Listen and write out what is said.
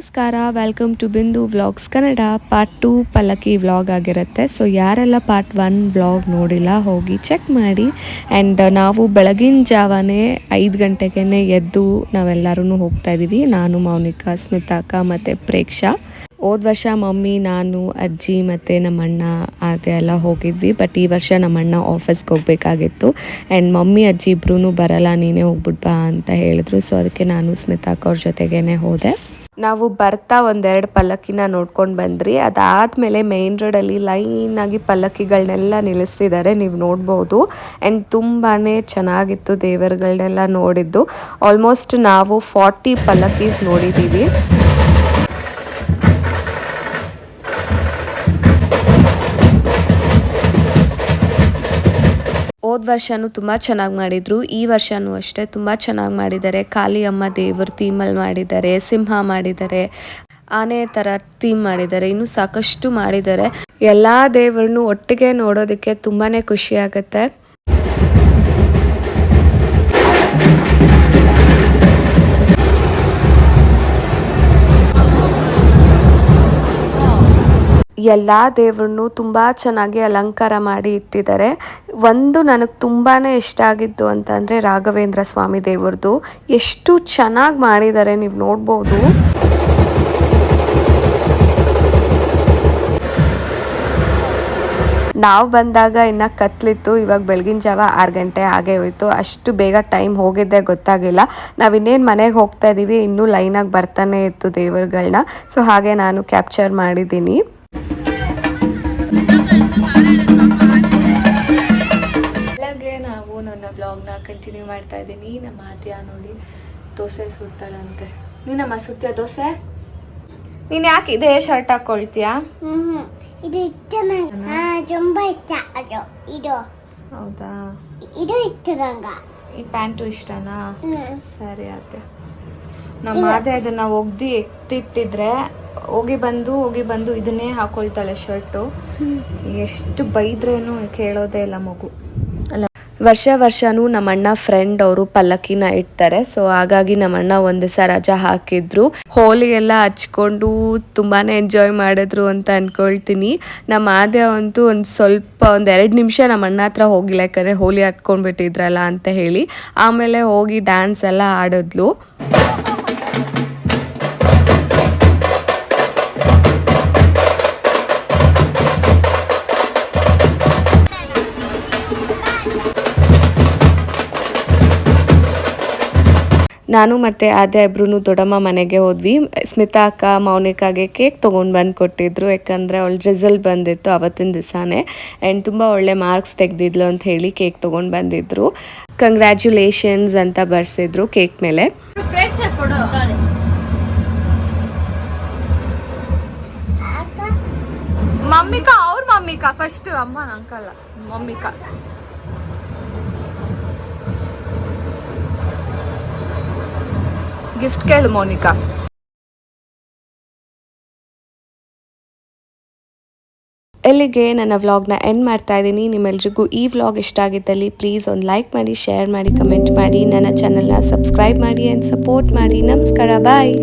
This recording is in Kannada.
ನಮಸ್ಕಾರ, ವೆಲ್ಕಮ್ ಟು ಬಿಂದು ವ್ಲಾಗ್ಸ್ ಕನ್ನಡ. ಪಾರ್ಟ್ 2 ಪಲ್ಲಕ್ಕಿ ವ್ಲಾಗ್ ಆಗಿರುತ್ತೆ. ಸೊ ಯಾರೆಲ್ಲ ಪಾರ್ಟ್ 1 ವ್ಲಾಗ್ ನೋಡಿಲ್ಲ ಹೋಗಿ ಚೆಕ್ ಮಾಡಿ. ಆ್ಯಂಡ್ ನಾವು ಬೆಳಗಿನ ಜಾವನೇ 5 ಗಂಟೆಗೆ ಎದ್ದು ನಾವೆಲ್ಲರೂ ಹೋಗ್ತಾ ಇದ್ದೀವಿ. ನಾನು, ಮೌನಿಕಾ, ಸ್ಮಿತಾಕ ಮತ್ತು ಪ್ರೇಕ್ಷಾ. ಹೋದ ವರ್ಷ ಮಮ್ಮಿ, ನಾನು, ಅಜ್ಜಿ ಮತ್ತು ನಮ್ಮಣ್ಣ ಅದೆಲ್ಲ ಹೋಗಿದ್ವಿ. ಬಟ್ ಈ ವರ್ಷ ನಮ್ಮಣ್ಣ ಆಫೀಸ್ಗೆ ಹೋಗಬೇಕಾಗಿತ್ತು. ಆ್ಯಂಡ್ ಮಮ್ಮಿ ಅಜ್ಜಿ ಇಬ್ಬರೂ ಬರಲ್ಲ, ನೀನೇ ಹೋಗ್ಬಿಟ್ಟು ಬಾ ಅಂತ ಹೇಳಿದ್ರು. ಸೊ ಅದಕ್ಕೆ ನಾನು ಸ್ಮಿತಾಕ ಅವ್ರ ಜೊತೆಗೇ ಹೋದೆ. ನಾವು ಬರ್ತಾ ಒಂದೆರಡು ಪಲ್ಲಕ್ಕಿನ ನೋಡ್ಕೊಂಡು ಬಂದ್ರಿ. ಅದಾದಮೇಲೆ ಮೇನ್ ರೋಡಲ್ಲಿ ಲೈನಾಗಿ ಪಲ್ಲಕ್ಕಿಗಳನ್ನೆಲ್ಲ ನಿಲ್ಲಿಸ್ತಿದ್ದಾರೆ, ನೀವು ನೋಡ್ಬೋದು. ಆ್ಯಂಡ್ ತುಂಬಾ ಚೆನ್ನಾಗಿತ್ತು ದೇವರುಗಳನ್ನೆಲ್ಲ ನೋಡಿದ್ದು. ಆಲ್ಮೋಸ್ಟ್ ನಾವು 40 ಪಲ್ಲಕ್ಕೀಸ್ ನೋಡಿದ್ದೀವಿ. ಹೋದ ವರ್ಷನೂ ತುಂಬ ಚೆನ್ನಾಗಿ ಮಾಡಿದರು, ಈ ವರ್ಷವೂ ಅಷ್ಟೇ ತುಂಬ ಚೆನ್ನಾಗಿ ಮಾಡಿದ್ದಾರೆ. ಕಾಳಿಯಮ್ಮ ದೇವರು ಥೀಮಲ್ಲಿ ಮಾಡಿದ್ದಾರೆ, ಸಿಂಹ ಮಾಡಿದ್ದಾರೆ, ಆನೆ ಥರ ಥೀಮ್ ಮಾಡಿದ್ದಾರೆ, ಇನ್ನೂ ಸಾಕಷ್ಟು ಮಾಡಿದ್ದಾರೆ. ಎಲ್ಲ ದೇವರನ್ನು ಒಟ್ಟಿಗೆ ನೋಡೋದಕ್ಕೆ ತುಂಬಾ ಖುಷಿ ಆಗುತ್ತೆ. ಎಲ್ಲ ದೇವ್ರನ್ನು ತುಂಬ ಚೆನ್ನಾಗಿ ಅಲಂಕಾರ ಮಾಡಿ ಇಟ್ಟಿದ್ದಾರೆ. ಒಂದು ನನಗೆ ತುಂಬಾ ಇಷ್ಟ ಆಗಿದ್ದು ಅಂತಂದರೆ ರಾಘವೇಂದ್ರ ಸ್ವಾಮಿ ದೇವ್ರದ್ದು ಎಷ್ಟು ಚೆನ್ನಾಗಿ ಮಾಡಿದ್ದಾರೆ, ನೀವು ನೋಡ್ಬೋದು. ನಾವು ಬಂದಾಗ ಇನ್ನು ಕತ್ಲಿತ್ತು, ಇವಾಗ ಬೆಳಗಿನ ಜಾವ 6 ಗಂಟೆ ಆಗೇ ಹೋಯಿತು. ಅಷ್ಟು ಬೇಗ ಟೈಮ್ ಹೋಗಿದ್ದೆ ಗೊತ್ತಾಗಿಲ್ಲ. ನಾವು ಇನ್ನೇನು ಮನೆಗೆ ಹೋಗ್ತಾ ಇದ್ದೀವಿ, ಇನ್ನೂ ಲೈನಾಗಿ ಬರ್ತಾನೆ ಇತ್ತು ದೇವರುಗಳನ್ನ. ಸೊ ಹಾಗೆ ನಾನು ಕ್ಯಾಪ್ಚರ್ ಮಾಡಿದ್ದೀನಿ. ಬೆಳಗ್ಗೆ ನಾವು ನನ್ನ ವ್ಲಾಗ್ನ ಕಂಟಿನ್ಯೂ ಮಾಡ್ತಾ ಇದ್ದೀನಿ. ನಮ್ಮ ಆದ್ಯ ನೋಡಿ ದೋಸೆ ಸುಡ್ತಾಳಂತೆ. ನೀನಮ್ಮ ಸುತ್ತೀಯ ದೋಸೆ? ನೀನು ಯಾಕೆ ಇದೇ ಶರ್ಟ್ ಹಾಕೊಳ್ತೀಯಾ? ಇದು ಇಷ್ಟ ತುಂಬಾ ಇಷ್ಟ. ಅದು ಇದು ಹೌದಾ? ಇದು ಇಷ್ಟ ನಂಗೆ. ಈ ಪ್ಯಾಂಟು ಇಷ್ಟನಾ? ಸರಿ ಆಯ್ತು. ನಮ್ಮ ಆದ್ಯ ಇದನ್ನ ಒಗ್ದು ಎತ್ತಿಟ್ಟಿದ್ರೆ ಹೋಗಿ ಬಂದು ಇದನ್ನೇ ಹಾಕೊಳ್ತಾಳೆ ಶರ್ಟು. ಎಷ್ಟು ಬೈದ್ರೇನು ಕೇಳೋದೇ ಇಲ್ಲ ಮಗು ಅಲ್ಲ. ವರ್ಷನೂ ನಮ್ಮಣ್ಣ ಫ್ರೆಂಡ್ ಅವರು ಪಲ್ಲಕ್ಕಿನ ಇಡ್ತಾರೆ. ಸೊ ಹಾಗಾಗಿ ನಮ್ಮಣ್ಣ ಒಂದು ದಿವಸ ರಜಾ ಹಾಕಿದ್ರು. ಹೋಲಿ ಎಲ್ಲ ಹಚ್ಕೊಂಡು ತುಂಬಾ ಎಂಜಾಯ್ ಮಾಡಿದ್ರು ಅಂತ ಅನ್ಕೊಳ್ತೀನಿ. ನಮ್ಮ ಆದ್ಯ ಅಂತೂ ಒಂದು 2 ನಿಮಿಷ ನಮ್ಮ ಅಣ್ಣ ಹತ್ರ ಹೋಗಿಲ್ಲ, ಯಾಕಂದರೆ ಹೋಲಿ ಹತ್ಕೊಂಡ್ಬಿಟ್ಟಿದ್ರಲ್ಲ ಅಂತ ಹೇಳಿ. ಆಮೇಲೆ ಹೋಗಿ ಡ್ಯಾನ್ಸ್ ಎಲ್ಲ ಆಡಿದ್ಲು. ನಾನು ಮತ್ತು ಆದ್ಯ ಇಬ್ರು ದೊಡ್ಡಮ್ಮ ಮನೆಗೆ ಹೋದ್ವಿ. ಸ್ಮಿತಾ ಅಕ್ಕ ಮೌನಿಕಾಗೆ ಕೇಕ್ ತೊಗೊಂಡು ಬಂದು ಕೊಟ್ಟಿದ್ರು, ಯಾಕಂದರೆ ಅವಳ ರಿಸಲ್ಟ್ ಬಂದಿತ್ತು ಅವತ್ತಿನ ದಿವಸನೇ. ಆ್ಯಂಡ್ ತುಂಬ ಒಳ್ಳೆ ಮಾರ್ಕ್ಸ್ ತೆಗೆದಿದ್ಲು ಅಂತ ಹೇಳಿ ಕೇಕ್ ತೊಗೊಂಡು ಬಂದಿದ್ರು. ಕಂಗ್ರ್ಯಾಚುಲೇಷನ್ಸ್ ಅಂತ ಬರ್ಸಿದ್ರು ಕೇಕ್ ಮೇಲೆ. ಮಮ್ಮಿಕಾ ಅವ್ರ ಮಮ್ಮಿಕಾ ಫಸ್ಟ್, ಅಮ್ಮನ ಅಂಕಲ್ಲ, ಮಮ್ಮಿಕಾ. ಗಿಫ್ಟ್ ಕೇಳು ಮೋನಿಕಾ. ಇಲ್ಲಿಗೆ ನನ್ನ ವ್ಲಾಗ್ನ ಎಂಡ್ ಮಾಡ್ತಾ ಇದ್ದೀನಿ. ನಿಮ್ಮೆಲ್ರಿಗೂ ಈ ವ್ಲಾಗ್ ಇಷ್ಟ ಆಗಿದ್ದಲ್ಲಿ ಪ್ಲೀಸ್ ಒಂದು ಲೈಕ್ ಮಾಡಿ, ಶೇರ್ ಮಾಡಿ, ಕಮೆಂಟ್ ಮಾಡಿ, ನನ್ನ ಚಾನಲ್ನ ಸಬ್ಸ್ಕ್ರೈಬ್ ಮಾಡಿ ಆ್ಯಂಡ್ ಸಪೋರ್ಟ್ ಮಾಡಿ. ನಮಸ್ಕಾರ, ಬಾಯ್.